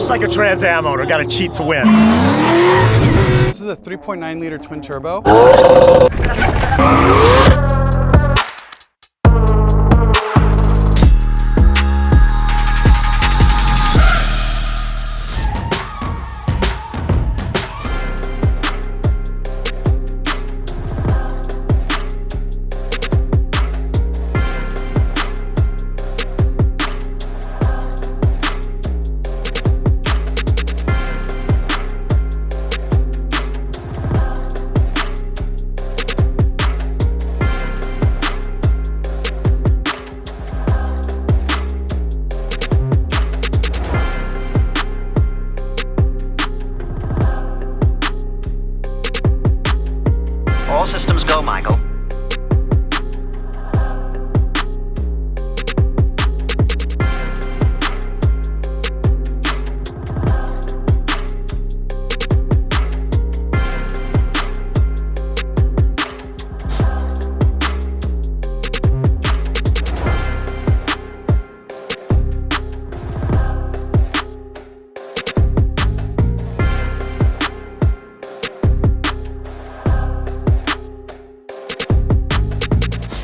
Just like a Trans Am owner, gotta cheat to win. This is a 3.9 liter twin turbo. All systems go, Michael.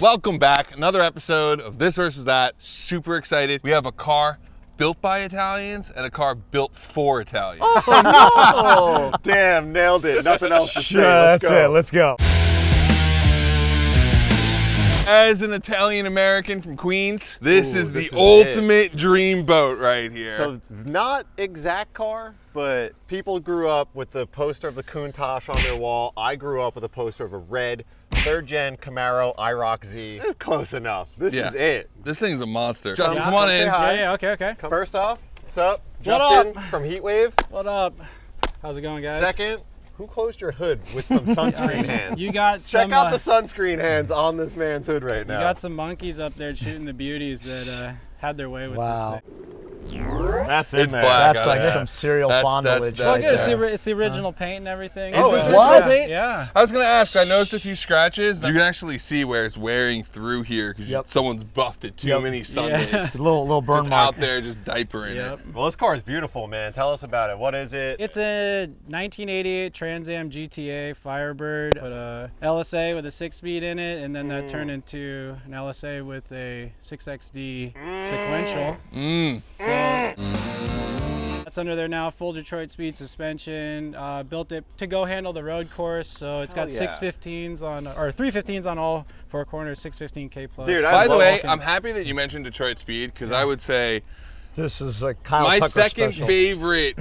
Welcome back, another episode of This Versus That. Super excited. We have a car built by Italians and a car built for Italians. Oh, no! Damn, nailed it. Nothing else to say. Let's go. Let's go. As an Italian American from Queens, this is the ultimate dream boat right here. So not exact car, but people grew up with the poster of the Countach on their wall. I grew up with a poster of a red 3rd gen Camaro IROC Z. It's close enough. This is it. This thing's a monster. Justin, come on in. Yeah, okay. First off, what's up? Justin from Heatwave. What up? How's it going, guys? Second, who closed your hood with some sunscreen hands? You got Check out the sunscreen hands on this man's hood right now. You got some monkeys up there shooting the beauties that had their way with this thing. That's in It's there. black. That's like some serial fondage. It's all good. It's the original paint and everything. Is this original paint? Yeah. I was gonna ask, I noticed a few scratches. You can actually see where it's wearing through here because someone's buffed it too many Sundays. It's a little burn just mark. out there, just diapering it. Well, this car is beautiful, man. Tell us about it. What is it? It's a 1988 Trans Am GTA Firebird, put a LSA with a 6-speed in it, and then that turned into an LSA with a 6XD sequential. So that's under there now, full Detroit speed suspension. Built it to go handle the road course, so it's got 615s on, or 315s on all 4 corners, 615K plus. Dude, By the way, I'm happy that you mentioned Detroit speed because I would say This is a Kyle my Tucker second special. favorite,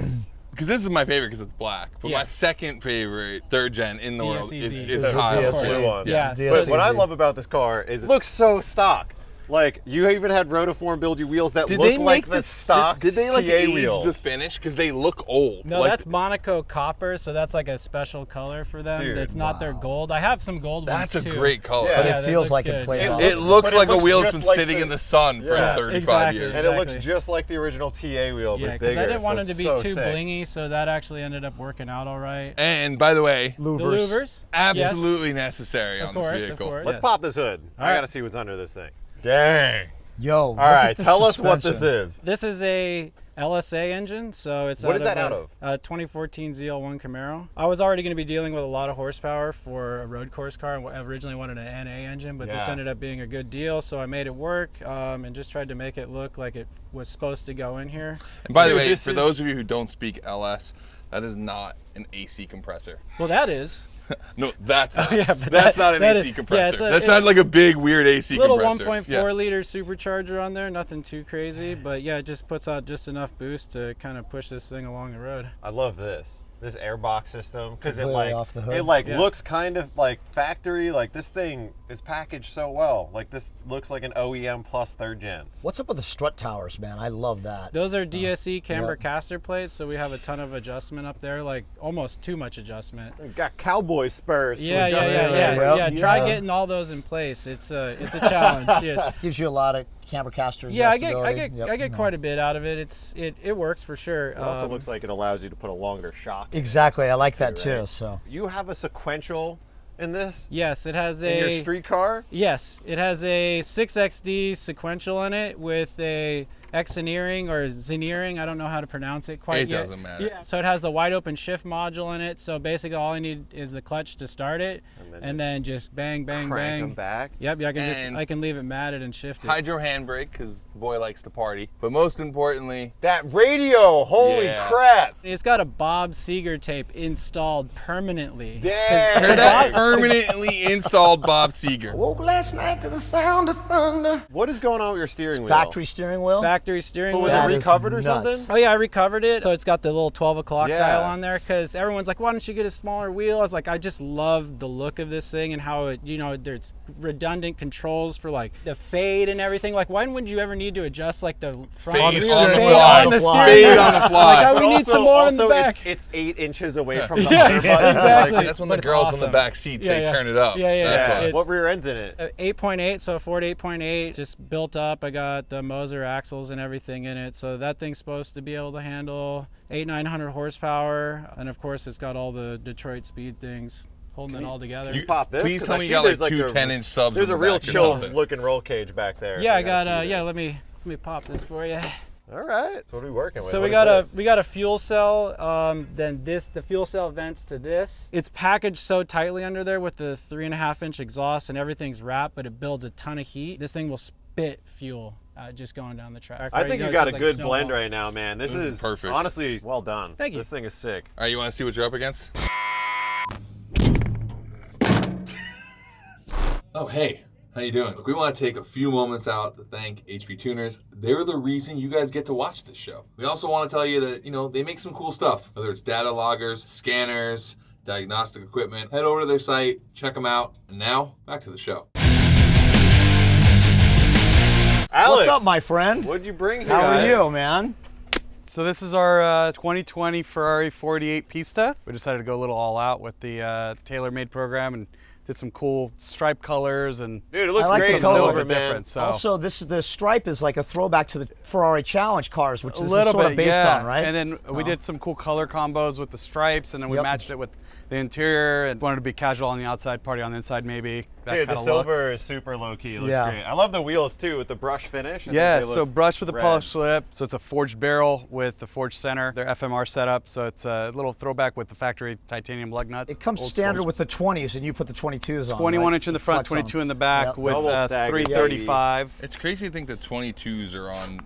because this is my favorite because it's black, but my second favorite 3rd gen in the world is It's a Kyle's. DSC. Blue one. Yeah. But what I love about this car is it looks so stock. Like, you even had Rotiform build you wheels that look like the stock Did they like TA age wheels. the finish? Because they look old. No, like, that's Monaco copper, so that's like a special color for them. Dude, that's not their gold. I have some gold ones That's too. a great color. Yeah. But Yeah, it that feels looks like good. it plays It off. It looks But it like a looks wheel that's just been like sitting the- in the sun for Yeah, 35 exactly. years. And it looks Exactly. just like the original TA wheel, Yeah, but because bigger. I didn't want so them to it's be so too sick. blingy, so that actually ended up working out all right. And by the way, The Louvers. louvers? absolutely necessary on Of course, this vehicle. of course. Let's pop this hood. I right. gotta see what's under this thing. Dang. Yo, All right, tell us what this suspension. is. This is a LSA engine, so it's What is that out of? A 2014 ZL1 Camaro. I was already going to be dealing with a lot of horsepower for a road course car, and I originally wanted an NA engine, but this ended up being a good deal, so I made it work and just tried to make it look like it was supposed to go in here. And by the Dude, way, this for is- those of you who don't speak LS, that is not an AC compressor. Well, that is. No, that's not. yeah, but that's not an that AC is- compressor. yeah, That's not like a big weird AC Little compressor. 1.4 liter supercharger on there, nothing too crazy, but yeah, it just puts out just enough boost to kind of push this thing along the road. I love this airbox system because it Completely like off the hood. it like looks kind of like factory. Like this thing is packaged so well. Like this looks like an OEM plus 3rd gen. What's up with the strut towers, man? I love that. Those are DSE camber caster plates, so we have a ton of adjustment up there, like almost too much adjustment. It got cowboy spurs. to Yeah, adjust it. Try getting all those in place. It's a challenge. Yeah, Gives you a lot of camber caster I adjustability. get quite a bit out of it. It works for sure. It also looks like it allows you to put a longer shock. Exactly, I like that too. right? So You have a sequential in this? Yes, it has In your street car? Yes, it has a 6XD sequential in it with a Xeneering or Xeneering. I don't know how to pronounce it quite It yet. doesn't matter. Yeah. So it has the wide open shift module in it. So basically all I need is the clutch to start it, and then just bang, bang, Crank bang. them back. Yep. Yeah, And I can leave it matted and shift it. Hydro handbrake, because the boy likes to party. But most importantly, That radio, holy Yeah. crap. It's got a Bob Seger tape installed permanently. Damn. here's that permanently installed Bob Seger. Woke last night to the sound of thunder. What is going on with your steering wheel? Factory steering wheel. Factory steering But wheel. was it That is recovered or nuts. something? Oh yeah, I recovered it. So it's got the little 12 o'clock Yeah. dial on there because everyone's like, why don't you get a smaller wheel? I was like, I just love the look of this thing and how it, there's redundant controls for like the fade and everything. Like, why wouldn't you ever need to adjust like the front Fade wheel? on the Fade fly. on the Fade steering wheel. on the fly. Like, But we need some more in the back. It's 8 inches away from the Yeah, home button. exactly. Like, That's when But the it's girls in awesome. the back seat say Yeah, yeah. turn it up. Yeah, yeah, That's yeah. why. what rear end's in it? 8.8, so a Ford 8.8, just built up. I got the Moser axles and everything in it. So that thing's supposed to be able to handle 900 horsepower. And of course, it's got all the Detroit speed things holding it all together. You- Pop this, Please 'cause tell I me see you got like there's two a- 10-inch subs There's in a the real back or chill something. looking roll cage back there. yeah, I if you got guys see yeah, this. let me pop this for you. All right. So what are we working with? So What we is got this? we got a fuel cell. Then the fuel cell vents to this. It's packaged so tightly under there with the 3.5-inch exhaust and everything's wrapped, but it builds a ton of heat. This thing will spit fuel just going down the track. I right? think you know, got it's a just like good blend snowball. right now, man. This This is is perfect. honestly well done. Thank you. This thing is sick. All right, you want to see what you're up against? Oh, hey. How you doing? Look, we want to take a few moments out to thank HP Tuners. They're the reason you guys get to watch this show. We also want to tell you that, they make some cool stuff. Whether it's data loggers, scanners, diagnostic equipment. Head over to their site, check them out. And now, back to the show. Alex, What's up, my friend? what'd you bring here? How are guys? you, man? So this is our 2020 Ferrari 48 Pista. We decided to go a little all out with the tailor-made program and did some cool stripe colors and Dude, it looks I like great the in color. silver, bit man. different. So Also, the stripe is like a throwback to the Ferrari Challenge cars, which a this is little sort bit of based yeah. on, right? And then we did some cool color combos with the stripes, and then we Yep. matched it with the interior and wanted to be casual on the outside, party on the inside, maybe. That Dude, the kind of look. silver is super low key. It looks Yeah. great. I love the wheels too with the brush finish. I think Yeah, they so look brushed with the rad. polished lip. So it's a forged barrel with the forged center. Their FMR setup. So it's a little throwback with the factory titanium lug nuts. it comes Old standard school. with the 20s, and you put the 22s on. 21 right? inch in the front, Flex on. 22 in the back Yep. with Double staggered, 335. It's crazy to think that 22s are on,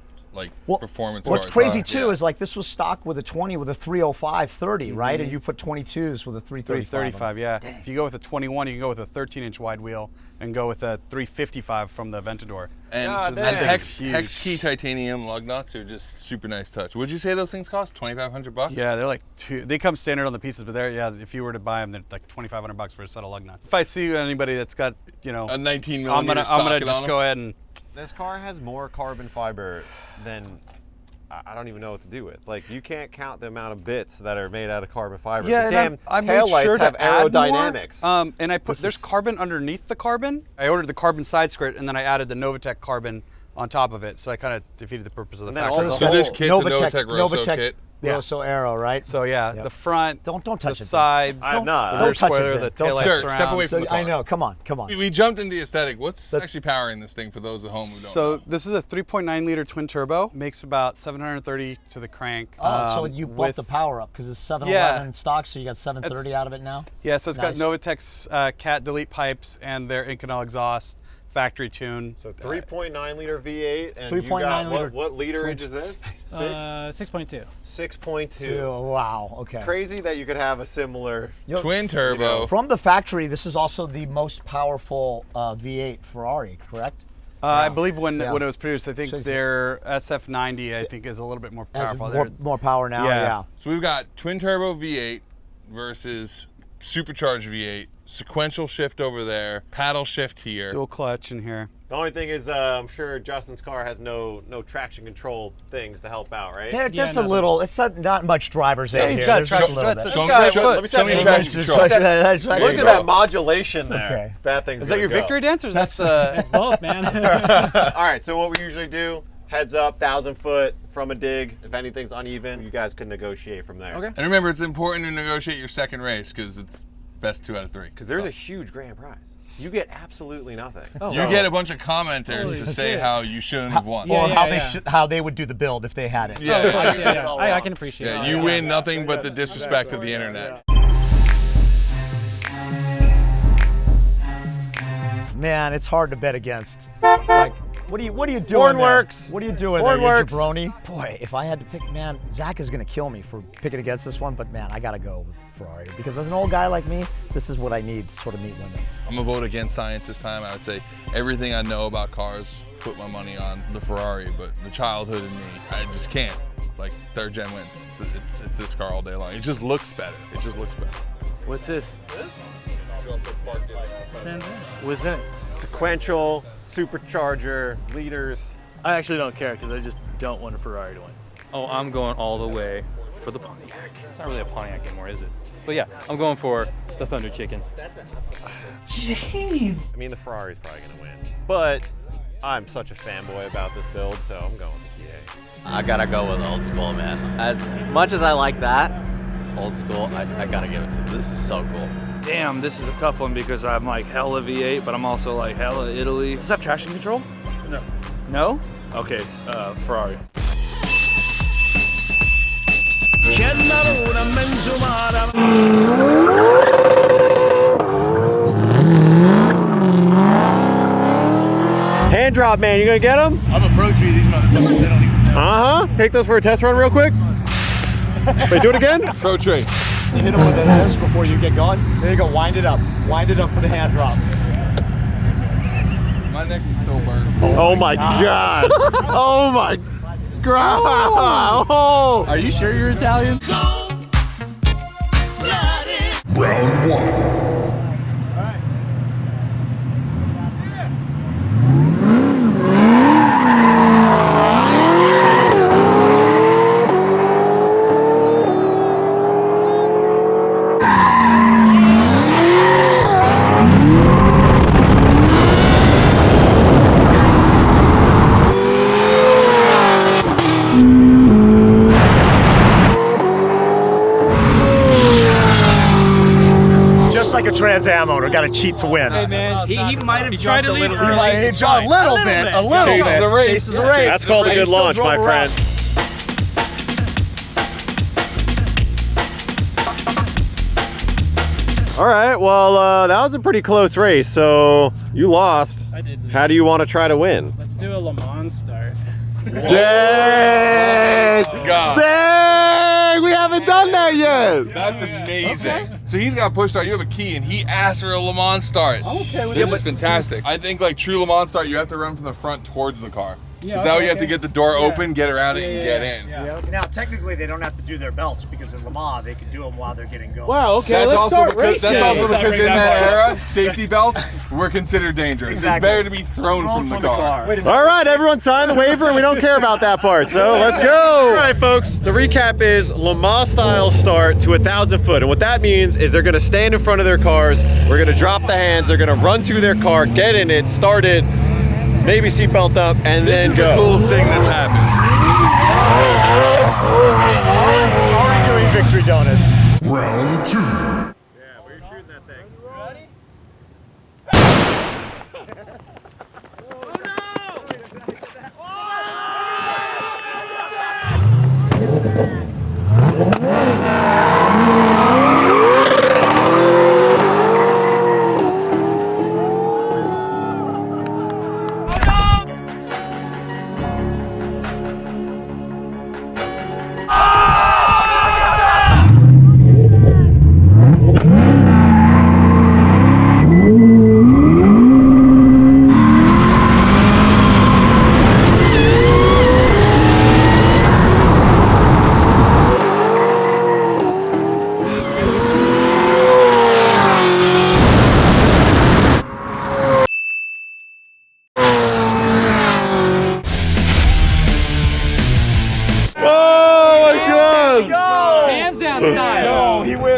Well, performance what's cars. crazy too Yeah. is like this was stock with a 20 with a 305 30, right? And you put 22s with a 335. 335, yeah. If you go with a 21, you can go with a 13-inch wide wheel and go with a 355 from the Aventador. And God the damn. hex Huge. key titanium lug nuts are just super nice touch. Would you say those things cost $2,500? Yeah, they're like they come standard on the pieces, but if you were to buy them, they're like $2,500 for a set of lug nuts. If I see anybody that's got, A 19 I'm millimeter gonna socket just on go them? ahead and This car has more carbon fiber than I don't even know what to do with. Like, you can't count the amount of bits that are made out of carbon fiber. yeah, the and damn I made taillights sure have to add aerodynamics. more. And I put there's carbon underneath the carbon. I ordered the carbon side skirt, and then I added the Novitec carbon on top of it. So I kind of defeated the purpose of the And then factory. all So the this whole- kit's a Novitec Rosso kit? Rosso Aero, right? So yeah, Yep. the front, Don't touch the it, Vin. sides, I'm not. the Don't rear touch it, spoiler, Vin. the Don't taillight touch it. surrounds. Step away from So, the I car. know. Come on. We jumped into the aesthetic. What's That's- actually powering this thing for those at home who don't So know? this is a 3.9 liter twin turbo. Makes about 730 to the crank. Oh, so you bumped with- the power up because it's 711 Yeah. stock, so you got 730 out of it now? Yeah, so it's Nice. got Novitec's cat delete pipes and their Inconel exhaust, factory tune. So 3.9 liter V8, and 3.9 you got liter what literage is this? 6.2. 6.2. Wow, okay. Crazy that you could have a similar. Yo, Twin turbo. From the factory, this is also the most powerful V8 Ferrari, correct? I believe when Yeah. it was produced, I think So it's- their SF90, I think, is a little bit more Has powerful. more power now, Yeah. yeah. So we've got twin turbo V8 versus supercharged V8, sequential shift over there, paddle shift here. Dual clutch in here. The only thing is, I'm sure Justin's car has no traction control things to help out, right? They're just a no. little, it's not much driver's edge he's here. got There's just traction- a little that's- bit. Show guy- me- show- let me show me tell you, traction control. Look There you at go. that modulation there. okay. That thing's Is that your gonna go. victory dance, or is that It's both, man. All right, so what we usually do, heads up, 1,000 foot from a dig. If anything's uneven, you guys can negotiate from there. Okay. And remember, it's important to negotiate your second race because it's best 2 out of 3. Because there's a huge grand prize. you get absolutely nothing. You get a bunch of commenters to say how you shouldn't have won. Or how they would do the build if they had it. I can appreciate it. You win nothing but the disrespect of the internet. Man, it's hard to bet against. Like, what are you doing? Hornworks. What are you doing Hornworks. there, you jabroni? Boy, if I had to pick, man, Zach is gonna kill me for picking against this one, but man, I gotta go with Ferrari because as an old guy like me, this is what I need to sort of meet women. I'm gonna vote against science this time. I would say everything I know about cars, put my money on the Ferrari, but the childhood in me, I just can't. Like, third gen wins. It's this car all day long. It just looks better. It just looks better. What's this? What's in it? Sequential, supercharger, liters. I actually don't care because I just don't want a Ferrari to win. Oh, I'm going all the way for the Pontiac. It's not really a Pontiac anymore, is it? But yeah, I'm going for the Thunder Chicken. Jeez. I mean, the Ferrari's probably gonna win, but I'm such a fanboy about this build, so I'm going with the TA. I gotta go with old school, man. As much as I like that, old school, I gotta give it to. This is so cool. Damn, this is a tough one because I'm like hella V8, but I'm also like hella Italy. Does this have traction control? No. No? Okay, Ferrari. Hand drop, man. You gonna get them? I'm a pro tree. These motherfuckers, they don't even know. Take those for a test run real quick. Wait, do it again? Pro trade. You hit him with this before you get going. There you go, wind it up. Wind it up for the hand drop. My neck is still burned. Oh my god. Oh my god. Oh. Are you sure you're Italian? Round one. Like a Trans Am owner, got to cheat to win. Hey man, he might have tried to leave early. He jumped a little bit. Chases the race. Chases the race. That's called a good launch, my friend. All right, well, that was a pretty close race, so you lost. I did. How do you want to try to win? Let's do a Le Mans start. Dang! God. Dang! We haven't done that yet! That's amazing. So he's got push start. You have a key, and he asked for a Le Mans start. I'm okay with This is fantastic. I think like true Le Mans start, you have to run from the front towards the car. Is that way you have to get the door open, get around it, and get in? Now, technically, they don't have to do their belts because in Le Mans, they can do them while they're getting going. Wow, okay, That's let's also start because, racing. that's also because in that part era, safety belts were considered dangerous. Exactly. It's better to be thrown from the car. Wait, All right, everyone sign the waiver, and we don't care about that part, so let's go! All right, folks, the recap is Le Mans style start to 1,000 foot, and what that means is they're gonna stand in front of their cars, we're gonna drop the hands, they're gonna run to their car, get in it, start it, maybe seatbelt up, and then go. The coolest thing that's happened. Already doing victory donuts. Round two. Yeah, where are you shooting that thing? Ready?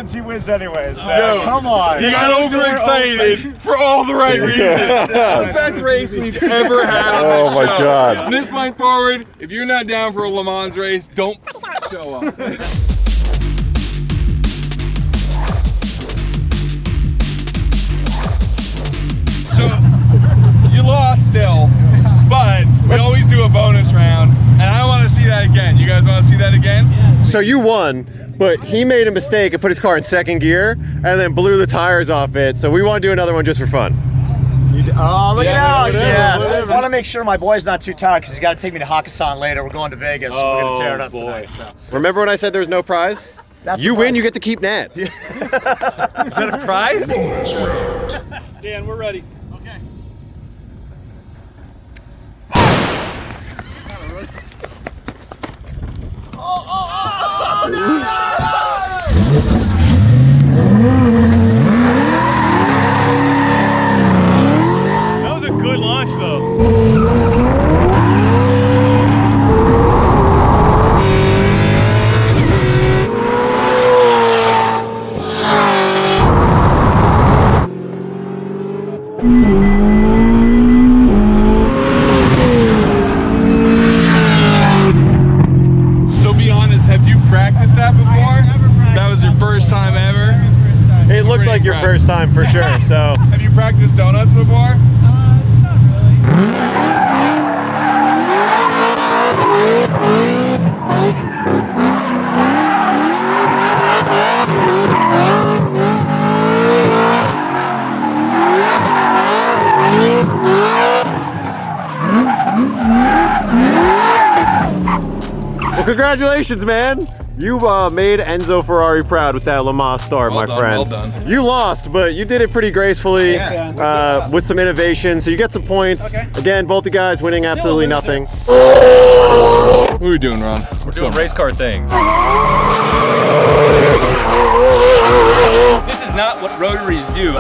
He wins anyways, man. Yo, come on. He got overexcited for all the right reasons. The best race we've ever had on this show. Oh my God. From this point forward, if you're not down for a Le Mans race, don't show up. guys want to see that again? So you won, but he made a mistake and put his car in second gear and then blew the tires off it. So we want to do another one just for fun. Oh, look at Alex, yes. Whatever. I want to make sure my boy's not too tired because he's got to take me to Hakkasan later. We're going to Vegas. So we're going to tear it up tonight. So. Remember when I said there was no prize? That's you win, you get to keep Nats. Is that a prize? Dan, we're ready. Okay. That was a good launch, though. So be honest, have you practiced that before? That was your first time ever? It looked like your first time for sure. So Have you practiced donuts before? Well, congratulations, man. You made Enzo Ferrari proud with that Le Mans start, my friend. Well done. You lost, but you did it pretty gracefully with some innovation. So you get some points. Okay. Again, both you guys winning absolutely nothing. What are we doing, Ron? We're doing race car things. This is not what rotaries do.